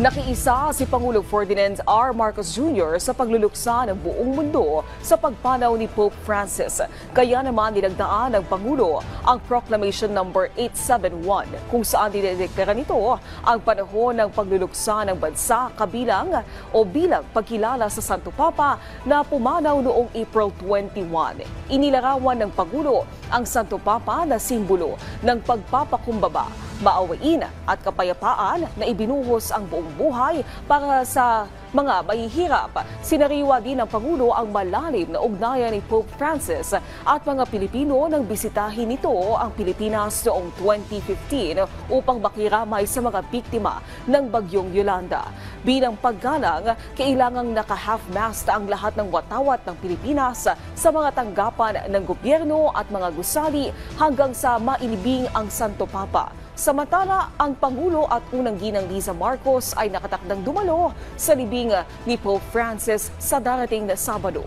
Nakiisa si Pangulong Ferdinand R. Marcos Jr. sa pagluluksa ng buong mundo sa pagpanaw ni Pope Francis. Kaya naman dinagdaan ng Pangulo ang Proclamation No. 871 kung saan dinideklara nito ang panahon ng pagluluksa ng bansa kabilang o bilang pagkilala sa Santo Papa na pumanaw noong April 21. Inilarawan ng Pangulo ang Santo Papa na simbolo ng pagpapakumbaba, maawain at kapayapaan na ibinuhos ang buong buhay para sa mga mahihirap. Sinariwa din ng Pangulo ang malalim na ugnayan ni Pope Francis at mga Pilipino nang bisitahin nito ang Pilipinas noong 2015 upang makiramay sa mga biktima ng Bagyong Yolanda. Bilang paggalang, kailangang naka-half-mast ang lahat ng watawat ng Pilipinas sa mga tanggapan ng gobyerno at mga gusali hanggang sa mailibing ang Santo Papa. Samantala, ang Pangulo at unang ginang Liza Marcos ay nakatakdang dumalo sa libing ni Pope Francis sa darating na Sabado.